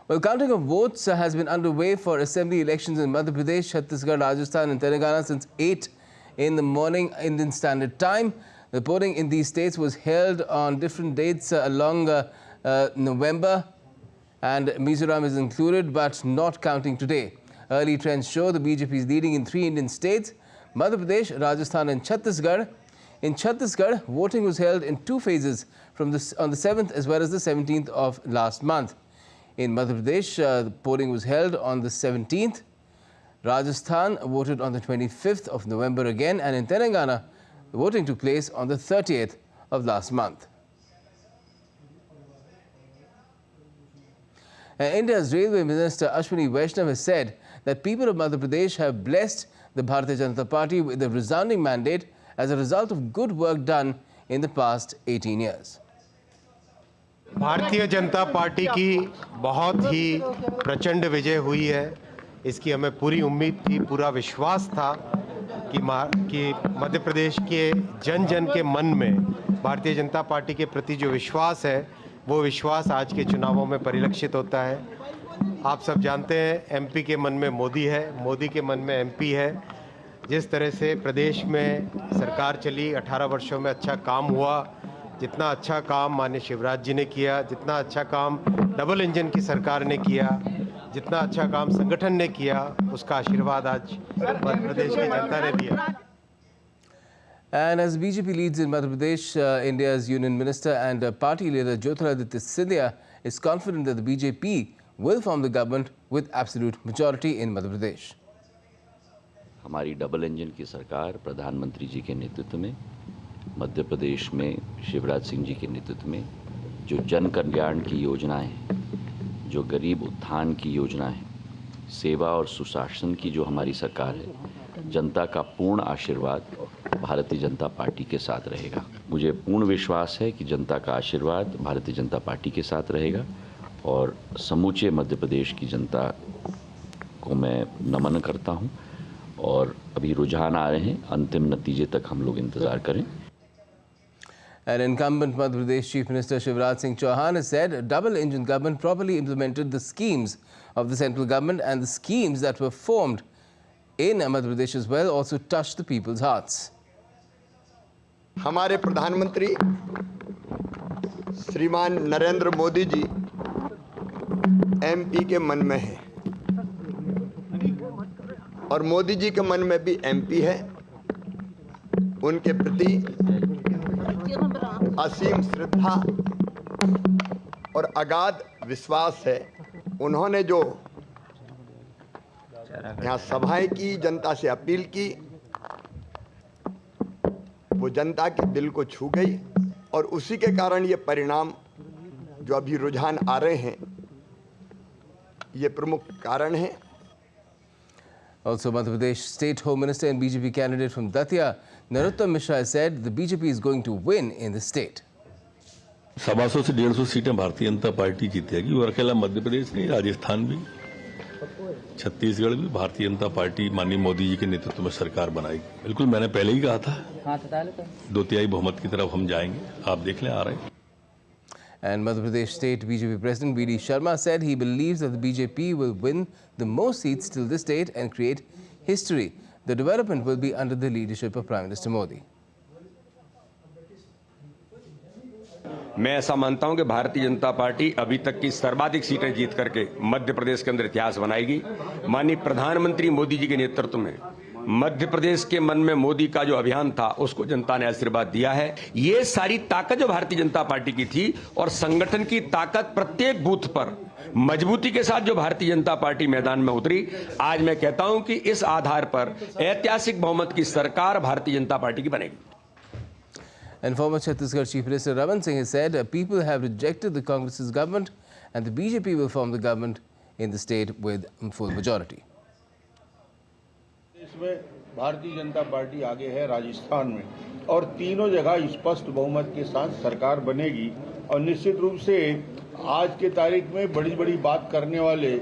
Well, counting of votes has been underway for assembly elections in Madhya Pradesh, Chhattisgarh, Rajasthan and Telangana since 8 in the morning Indian Standard Time. The polling in these states was held on different dates along November, and Mizoram is included but not counting today. Early trends show the BJP is leading in 3 Indian states, Madhya Pradesh, Rajasthan and Chhattisgarh. In Chhattisgarh, voting was held in 2 phases on the 7th as well as the 17th of last month. In Madhya Pradesh, the polling was held on the 17th. Rajasthan voted on the 25th of November again, and in Telangana, the voting took place on the 30th of last month. India's Railway Minister Ashwini Vaishnav has said that people of Madhya Pradesh have blessed the Bharatiya Janata Party with a resounding mandate as a result of good work done in the past 18 years. Bharatiya Janata party की बहुत ही प्रचंड विजय हुई है। इसकी हमें पूरी उम्मीद थी, पूरा विश्वास था कि मध्य प्रदेश के जन जन के मन में भारतीय जनता पार्टी के प्रति जो विश्वास है, वो विश्वास आज के चुनावों में परिलक्षित होता है। आप सब जानते हैं, एमपी के मन में मोदी है, मोदी के मन में एमपी है। जिस तरह से प्रदेश में सरकार चली, 18 वर्षों में अच्छा काम हुआ, जितना अच्छा काम माननीय शिवराज जी ने किया, जितना अच्छा काम डबल इंजन की सरकार ने किया, जितना अच्छा काम संगठन ने किया, उसका आशीर्वाद आज मध्य प्रदेश की जनता ने दिया। And as BJP leads in Madhya Pradesh, India's Union Minister and party leader Jyotiraditya Scindia is confident that the BJP will form the government with absolute majority in Madhya Pradesh. हमारी डबल इंजन की सरकार प्रधानमंत्री जी के नेतृत्व में मध्य प्रदेश में शिवराज सिंह जी के नेतृत्व में जो जन कल्याण की योजनाएं हैं, जो गरीब उत्थान की योजनाएं हैं, सेवा और सुशासन की जो हमारी सरकार है, जनता का पूर्ण आशीर्वाद भारतीय जनता पार्टी के साथ रहेगा। मुझे पूर्ण विश्वास है कि जनता का आशीर्वाद भारतीय जनता पार्टी के साथ रहेगा और समूचे मध्य प्रदेश की जनता को मैं नमन करता हूं और अभी रुझान आ रहे हैं, अंतिम नतीजे तक हम लोग इंतजार करें। An incumbent Madhya Pradesh Chief Minister Shivraj Singh Chauhan has said a double-engine government properly implemented the schemes of the central government, and the schemes that were formed in Madhya Pradesh as well also touched the people's hearts. हमारे प्रधानमंत्री श्रीमान Narendra Modi ji MP के मन में है और मोदी जी के मन में भी एमपी है। उनके प्रति असीम श्रद्धा और अगाध विश्वास है। उन्होंने जो यहाँ सभाएं की, जनता से अपील की, वो जनता के दिल को छू गई और उसी के कारण ये परिणाम जो अभी रुझान आ रहे हैं, ये प्रमुख कारण है। Also, Madhya Pradesh State Home Minister and BJP candidate from Datia, Narottam Mishra, has said the BJP is going to win in the state. 125 से 150 सीटें भारतीय जनता पार्टी जीतेगी और अकेला मध्य प्रदेश नहीं, राजस्थान भी, छत्तीसगढ़ भी भारतीय जनता पार्टी माननीय मोदी जी के नेतृत्व में सरकार बनाएगी। बिल्कुल, मैंने पहले ही कहा था 2/3 बहुमत की तरफ हम जाएंगे। आप देख लें, आ रहे हैं। And Madhya Pradesh State BJP President V.D. Sharma said he believes that the BJP will win the most seats till this date and create history. The development will be under the leadership of Prime Minister Modi. मैं ऐसा मानता हूं कि Bharatiya Janata party अभी तक की सर्वाधिक सीटें जीत करके मध्य प्रदेश के अंदर इतिहास बनाएगी। माननीय प्रधानमंत्री मोदी जी के नेतृत्व में मध्य प्रदेश के मन में मोदी का जो अभियान था, उसको जनता ने आशीर्वाद दिया है। ये सारी ताकत जो भारतीय जनता पार्टी की थी और संगठन की ताकत प्रत्येक बूथ पर मजबूती के साथ जो भारतीय जनता पार्टी मैदान में उतरी, आज मैं कहता हूं कि इस आधार पर ऐतिहासिक बहुमत की सरकार भारतीय जनता पार्टी की बनेगी। And former Chhattisgarh Chief Minister Raman Singh has said people have rejected the Congress's government and the BJP will form the government in the state with full majority. इसमें भारतीय जनता पार्टी आगे है राजस्थान में और तीनों जगह स्पष्ट बहुमत के साथ सरकार बनेगी और निश्चित रूप से आज के तारीख में बड़ी बड़ी बात करने वाले,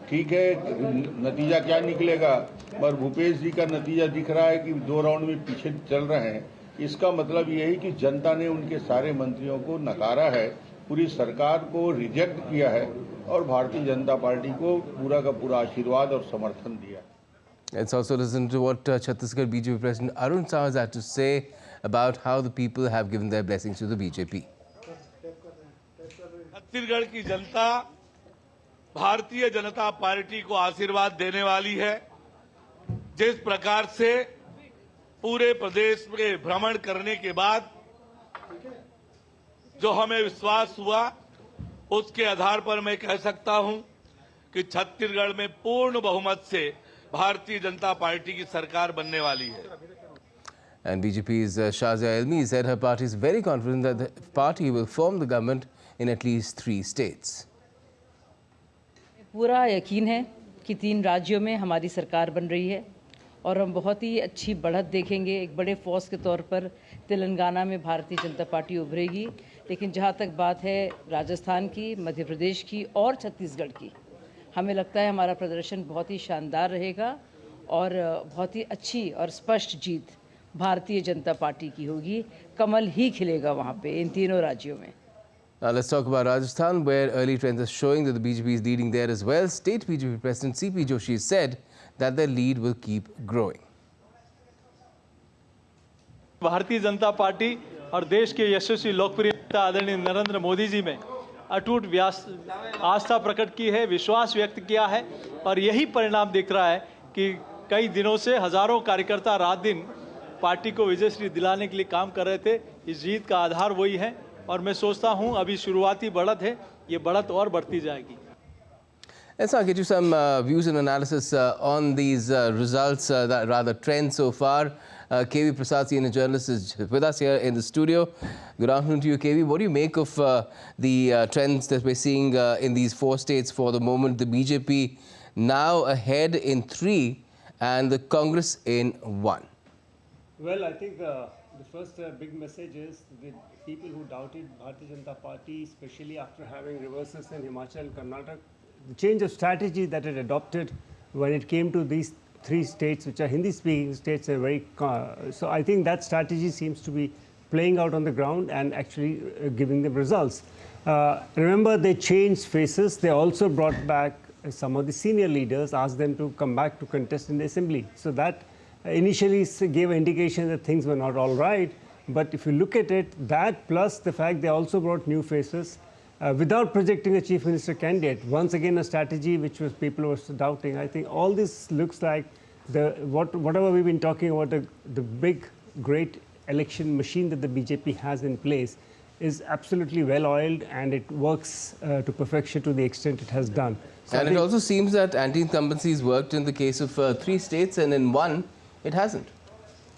ठीक है, नतीजा क्या निकलेगा, पर भूपेश जी का नतीजा दिख रहा है कि 2 राउंड में पीछे चल रहे हैं। इसका मतलब ये है कि जनता ने उनके सारे मंत्रियों को नकारा है, पूरी सरकार को रिजेक्ट किया है और भारतीय जनता पार्टी को पूरा का पूरा आशीर्वाद और समर्थन दिया। Let's also listen to what Chhattisgarh BJP President Arun Sahu has had to say about how the people have given their blessings to the BJP. Chhattisgarh की जनता भारतीय जनता पार्टी को आशीर्वाद देने वाली है। जिस प्रकार से पूरे प्रदेश में भ्रमण करने के बाद जो हमें विश्वास हुआ, उसके आधार पर मैं कह सकता हूं कि छत्तीसगढ़ में पूर्ण बहुमत से भारतीय जनता पार्टी की सरकार बनने वाली है। And BJP's Shazia Elmi said her party is very confident that the party will form the government in at least 3 states. पूरा यकीन है कि 3 राज्यों में हमारी सरकार बन रही है और हम बहुत ही अच्छी बढ़त देखेंगे। एक बड़े फोर्स के तौर पर तेलंगाना में भारतीय जनता पार्टी उभरेगी, लेकिन जहाँ तक बात है राजस्थान की, मध्य प्रदेश की और छत्तीसगढ़ की, हमें लगता है हमारा प्रदर्शन बहुत ही शानदार रहेगा और बहुत ही अच्छी और स्पष्ट जीत भारतीय जनता पार्टी की होगी। कमल ही खिलेगा वहाँ पे इन तीनों राज्यों में। Now let's talk about Rajasthan, where early trends are showing that the BJP is leading there as well. State BJP President CP Joshi said that their lead will keep growing. Bharatiya Janata party और देश के यशस्वी लोकप्रिय नेता आदरणीय नरेंद्र मोदी जी में अटूट आस्था प्रकट की है, विश्वास व्यक्त किया है और यही परिणाम दिख रहा है कि कई दिनों से हजारों कार्यकर्ता रात दिन पार्टी को विजयश्री दिलाने के लिए काम कर रहे थे। इस जीत का आधार वही है और मैं सोचता हूं अभी शुरुआती बढ़त है, ये बढ़त और बढ़ती जाएगी। Let's now get you some views and analysis on these results, rather trends so far. KV Prasad, senior journalist, is with us here in the studio. Good afternoon to you, KV. What do you make of the trends that we're seeing in these 4 states for the moment? The BJP now ahead in 3 and the Congress in 1. Well, I think the first big message is the people who doubted Bharatiya Janata Party, especially after having reverses in Himachal and Karnataka, the change of strategy that it adopted when it came to these 3 states, which are Hindi-speaking states, are very. So I think that strategy seems to be playing out on the ground and actually giving them results. Remember, they changed faces. They also brought back some of the senior leaders, asked them to come back to contest in the assembly. So that initially gave an indication that things were not all right. But if you look at it, that plus the fact they also brought new faces without projecting a chief minister candidate, once again a strategy which was people were doubting. I think all this looks like whatever we've been talking about, the big, great election machine that the BJP has in place is absolutely well-oiled and it works to perfection to the extent it has done. So and it also seems that anti-incumbencies worked in the case of 3 states and in 1 it hasn't.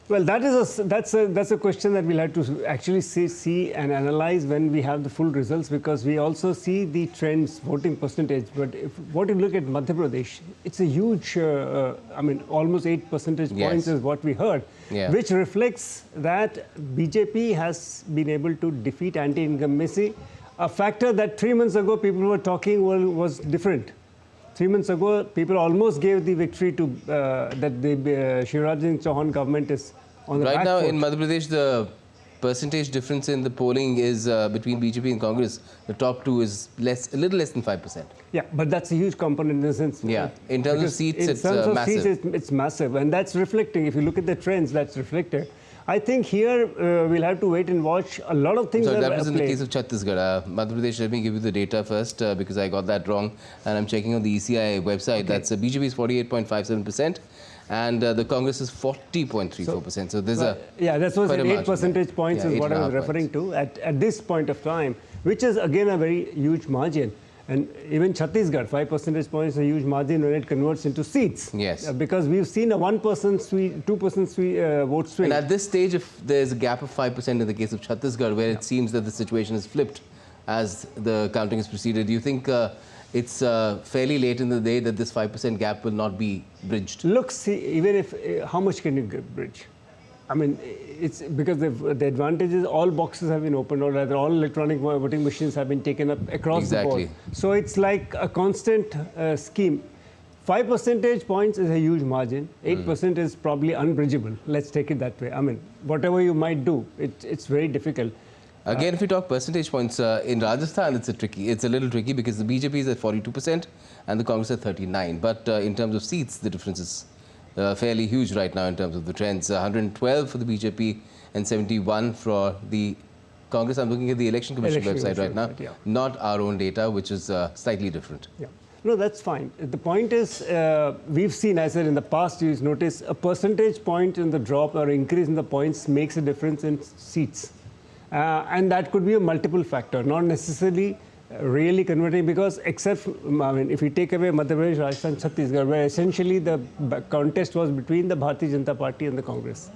Well, that's a question that we'll have to actually see and analyze when we have the full results, because we also see the trends, voting percentage. But what you look at Madhya Pradesh, it's a huge, I mean, almost 8 percentage points is what we heard, which reflects that BJP has been able to defeat anti-incumbency, a factor that 3 months ago people were talking was different. 3 months ago, people almost gave the victory to that the Shivraj Singh Chauhan government is on the back foot. Right now in Madhya Pradesh, the percentage difference in the polling is between BJP and Congress. The top 2 is a little less than 5%. Yeah, but that's a huge component in a sense. Yeah, in terms of seats, it's massive. It's massive, and that's reflecting. If you look at the trends, that's reflected. I think here we'll have to wait and watch. A lot of things. So that was in the case of Chhattisgarh. Madhya Pradesh, let me give you the data first because I got that wrong, and I'm checking on the ECI website. Okay. That's BJP is 48.57%, and the Congress is 40.34%. So there's that was 8 percentage points is what I was referring to at this point of time, which is again a very huge margin. And even Chhattisgarh, 5 percentage points is a huge margin when it converts into seats. Yes. Because we've seen a 1% swing, 2% vote swing. And at this stage, if there's a gap of 5% in the case of Chhattisgarh, where it seems that the situation is flipped as the counting has proceeded, do you think it's fairly late in the day that this 5% gap will not be bridged? Look, see, even if, how much can you bridge? I mean, it's because the advantage is all boxes have been opened, or rather all electronic voting machines have been taken up across the board. So it's like a constant scheme. 5 percentage points is a huge margin. 8% is probably unbridgeable. Let's take it that way. I mean, whatever you might do, it's very difficult. Again, if we talk percentage points, in Rajasthan, it's a little tricky because the BJP is at 42% and the Congress at 39%. But in terms of seats, the difference is fairly huge right now in terms of the trends. 112 for the BJP and 71 for the Congress. I'm looking at the Election Commission website right now, not our own data, which is slightly different. Yeah. No, that's fine. The point is, we've seen, as I said in the past, you notice a percentage point in the drop or increase in the points makes a difference in seats. And that could be a multiple factor, not necessarily really converting, because except, I mean, if you take away Madhya Pradesh, Rajasthan, Chhattisgarh, where essentially the contest was between the Bharatiya Janata Party and the Congress.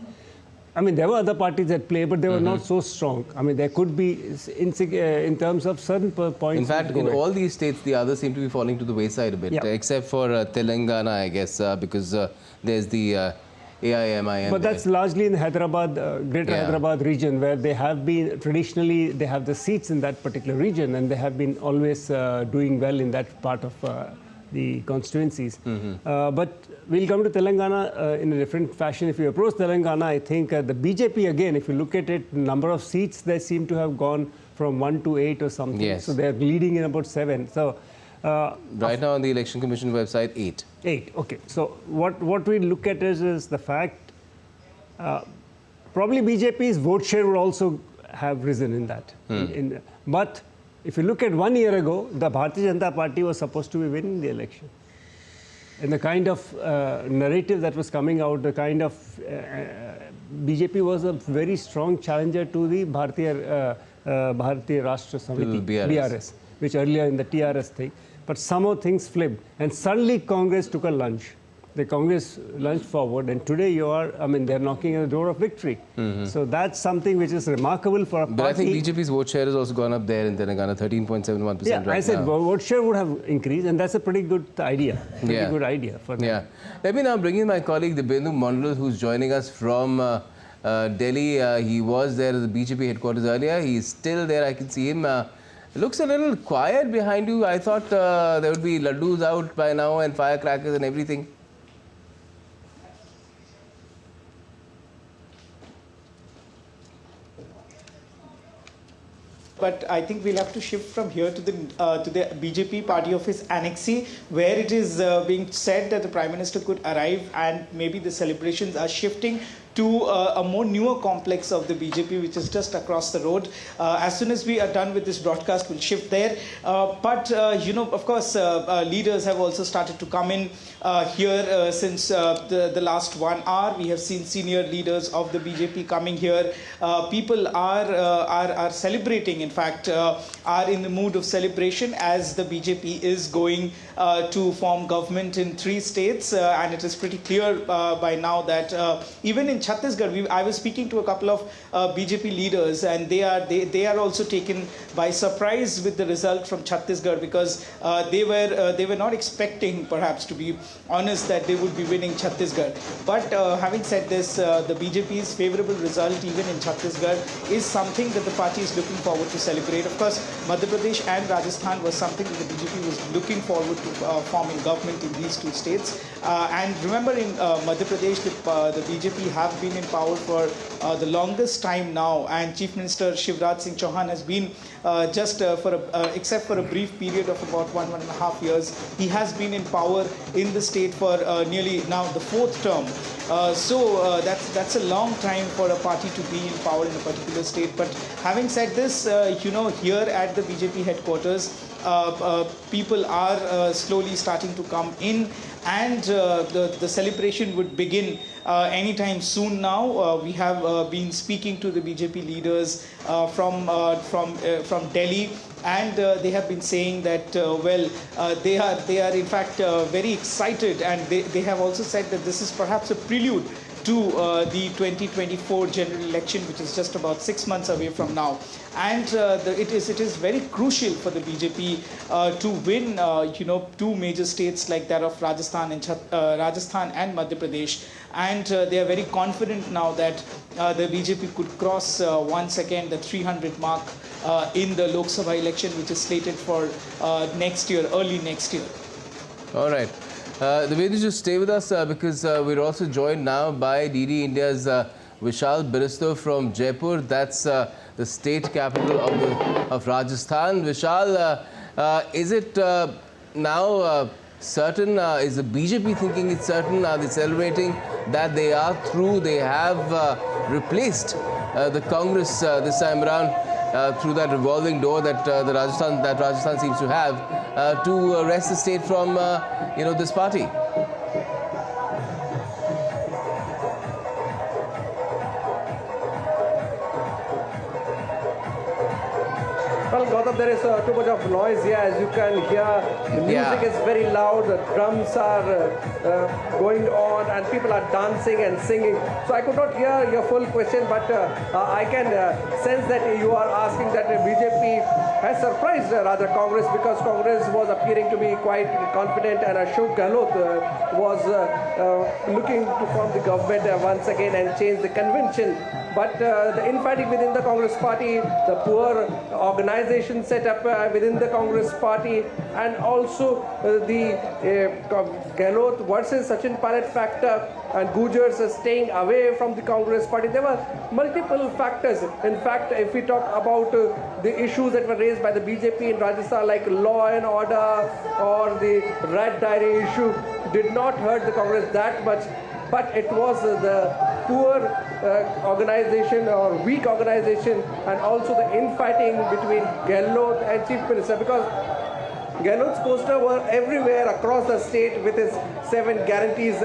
I mean, there were other parties at play, but they were not so strong. I mean, there could be, in terms of certain points. In fact, in all these states, the others seem to be falling to the wayside a bit, except for Telangana, I guess, because there's the AIMIM. But that's largely in the Hyderabad, greater Hyderabad region, where they have been, traditionally, they have the seats in that particular region, and they have been always doing well in that part of the constituencies. But we'll come to Telangana in a different fashion. If you approach Telangana, I think the BJP, again, if you look at it, number of seats, they seem to have gone from 1 to 8 or something. Yes. So they're leading in about 7. So right now on the Election Commission website, 8. 8, okay. So what we look at is the fact, probably BJP's vote share would also have risen in that. But if you look at 1 year ago, the Bharatiya Janata Party was supposed to be winning the election. And the kind of narrative that was coming out, the kind of BJP was a very strong challenger to the Bharatiya Rashtra Samiti, BRS, which earlier in the TRS thing. But somehow things flipped. And suddenly Congress took a lunge. The Congress lunged forward, and today they're knocking at the door of victory. So that's something which is remarkable for a party. But I think BJP's vote share has also gone up there in Telangana, 13.71% yeah, right now. I said vote share would have increased, and that's a pretty good idea. Good idea for them. Yeah. Let me now bring in my colleague, Dibyendu Mondal, who's joining us from Delhi. He was there at the BJP headquarters earlier. He's still there. I can see him. Looks a little quiet behind you. I thought there would be laddus out by now and firecrackers and everything. But I think we'll have to shift from here to the BJP party office annexee, where it is being said that the Prime Minister could arrive, and maybe the celebrations are shifting to a more newer complex of the BJP, which is just across the road. As soon as we are done with this broadcast, we'll shift there. But of course, leaders have also started to come in here since the last 1 hour. We have seen senior leaders of the BJP coming here. People are celebrating, in fact, are in the mood of celebration as the BJP is going to form government in 3 states. And it is pretty clear by now that even in Chhattisgarh, I was speaking to a couple of BJP leaders, and they are also taken by surprise with the result from Chhattisgarh, because they were not expecting, perhaps, to be honest, that they would be winning Chhattisgarh. But having said this, the BJP's favorable result even in Chhattisgarh is something that the party is looking forward to celebrate. Of course, Madhya Pradesh and Rajasthan was something that the BJP was looking forward to forming government in these 2 states. And remember, in Madhya Pradesh, the BJP have been in power for the longest time now, and Chief Minister Shivraj Singh Chauhan has been except for a brief period of about 1.5 years, he has been in power in the state for nearly now the 4th term. So that's a long time for a party to be in power in a particular state. But having said this, here at the BJP headquarters, people are slowly starting to come in, and the celebration would begin anytime soon now. We have been speaking to the BJP leaders from Delhi, and they have been saying that they are in fact very excited, and they have also said that this is perhaps a prelude to the 2024 general election, which is just about 6 months away from now. And it is very crucial for the BJP to win 2 major states like that of Rajasthan and Madhya Pradesh. And they are very confident now that the BJP could cross once again the 300 mark in the Lok Sabha election, which is slated for next year, early next year. All right. Dibyendu, just stay with us because we're also joined now by DD India's Vishal Biristow from Jaipur. That's the the state capital of Rajasthan. Vishal, is it now certain? Is the BJP thinking it's certain? Are they celebrating that they are through? They have replaced the Congress this time around through that revolving door that Rajasthan seems to have to wrest the state from this party. Well, Gautam, there is too much of noise here. As you can hear, the music is very loud, the drums are going on, and people are dancing and singing. So I could not hear your full question, but I can sense that you are asking that the BJP has surprised rather Congress, because Congress was appearing to be quite confident, and Ashok Gehlot was looking to form the government once again and change the convention. But the infighting within the Congress party, the poor organization set up within the Congress party, and also the Gehlot versus Sachin Pilot factor, and Gujars staying away from the Congress party. There were multiple factors. In fact, if we talk about the issues that were raised by the BJP in Rajasthan, like law and order or the red diary issue, did not hurt the Congress that much. But it was the poor organization or weak organization, and also the infighting between Gehlot and Chief Minister, because Gehlot's poster were everywhere across the state with his 7 guarantees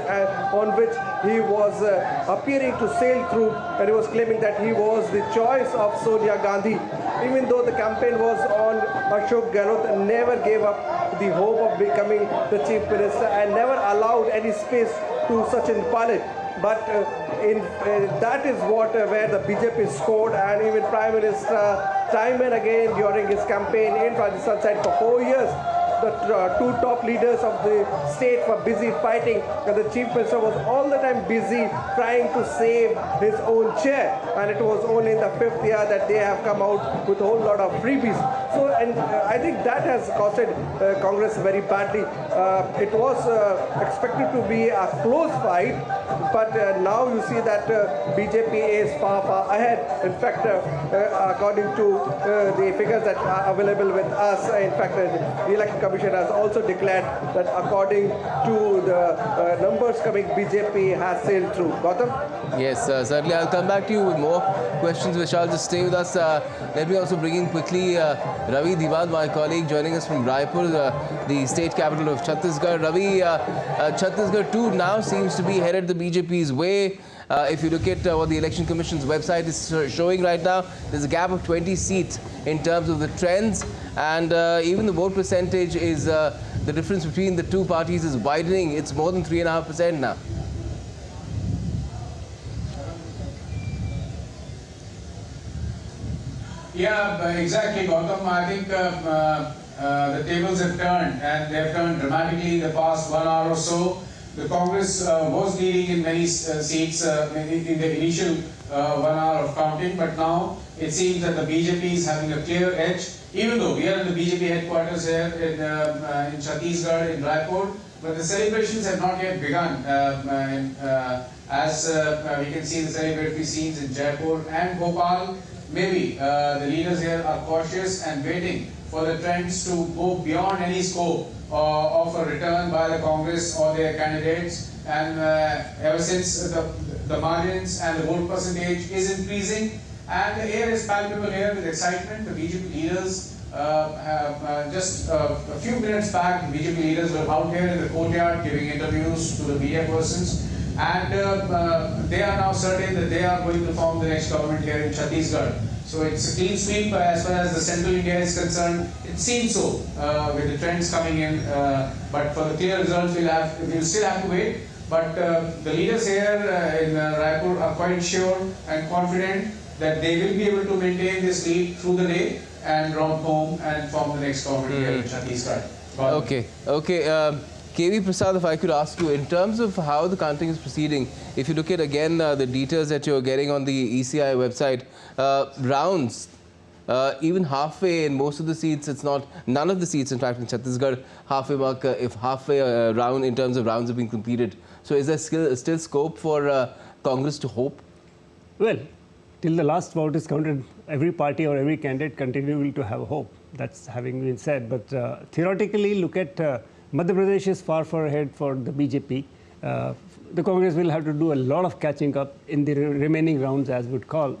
on which he was appearing to sail through, and he was claiming that he was the choice of Sonia Gandhi. Even though the campaign was on, Ashok Gehlot never gave up the hope of becoming the Chief Minister and never allowed any space to Sachin Pilot. But that is where the BJP scored, and even Prime Minister time and again during his campaign in Rajasthan said for 4 years the 2 top leaders of the state were busy fighting, and the Chief Minister was all the time busy trying to save his own chair, and it was only in the 5th year that they have come out with a whole lot of freebies. So, and I think that has costed Congress very badly. It was expected to be a close fight, but now you see that BJP is far ahead. In fact, according to the figures that are available with us, in fact, the Election Commission has also declared that according to the numbers coming, BJP has sailed through. Gautam? Yes, certainly. I'll come back to you with more questions. Vishal, just stay with us. Let me also bring in quickly Ravi Diwan, my colleague, joining us from Raipur, the state capital of Chhattisgarh. Ravi, Chhattisgarh too now seems to be headed the BJP's way. If you look at what the Election Commission's website is showing right now, there's a gap of 20 seats in terms of the trends, and even the vote percentage is, the difference between the two parties is widening. It's more than 3.5% now. Yeah, exactly, Gautam. I think the tables have turned, and they have turned dramatically in the past 1 hour or so. The Congress was leading in many seats in the initial 1 hour of counting, but now it seems that the BJP is having a clear edge, even though we are in the BJP headquarters here in Chhattisgarh, in Raipur, but the celebrations have not yet begun. As we can see the celebratory scenes in Jaipur and Bhopal, maybe the leaders here are cautious and waiting for the trends to go beyond any scope of a return by the Congress or their candidates, and ever since the margins and the vote percentage is increasing and the air is palpable here with excitement. The BJP leaders have just a few minutes back, the BJP leaders were out here in the courtyard giving interviews to the media persons, and they are now certain that they are going to form the next government here in Chhattisgarh. So it's a clean sweep as far as the central India is concerned. It seems so with the trends coming in, but for the clear results we'll still have to wait. But the leaders here in Raipur are quite sure and confident that they will be able to maintain this lead through the day and romp home and form the next government here in Chhattisgarh. Okay. KV Prasad, if I could ask you, in terms of how the counting is proceeding, if you look at again the details that you're getting on the ECI website, rounds, even halfway in most of the seats, it's not, none of the seats in fact in Chhattisgarh, halfway mark, if halfway round in terms of rounds have been completed. So is there still scope for Congress to hope? Well, till the last vote is counted, every party or every candidate continuing to have hope. That's having been said. But theoretically, look at Madhya Pradesh is far ahead for the BJP. The Congress will have to do a lot of catching up in the remaining rounds, as would call.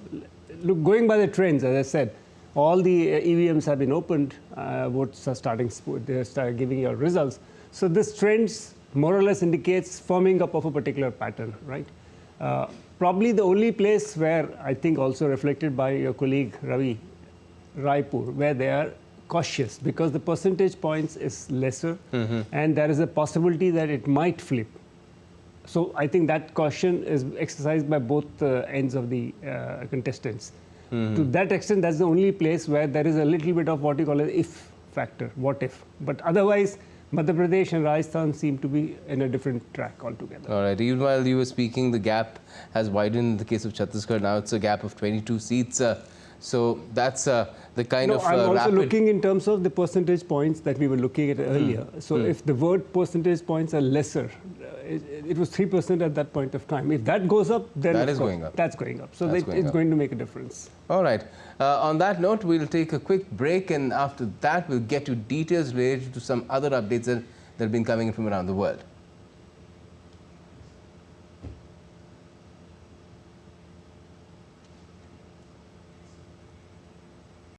Look, going by the trends, as I said, all the EVMs have been opened. Votes are starting. They start giving your results. So this trends more or less indicates forming up of a particular pattern, right? Probably the only place where I think also reflected by your colleague Ravi, Raipur, where they are cautious because the percentage points is lesser and there is a possibility that it might flip. So I think that caution is exercised by both ends of the contestants. To that extent, that's the only place where there is a little bit of what you call an if factor, what if. But otherwise, Madhya Pradesh and Rajasthan seem to be in a different track altogether. All right. Even while you were speaking, the gap has widened in the case of Chhattisgarh. Now it's a gap of 22 seats. So that's the kind of I'm also looking in terms of the percentage points that we were looking at earlier. So if the word percentage points are lesser, it was 3% at that point of time. If that goes up, then that is going up. That's going up. So it's going to make a difference. All right. On that note, we'll take a quick break, and after that, we'll get you details related to some other updates that have been coming in from around the world.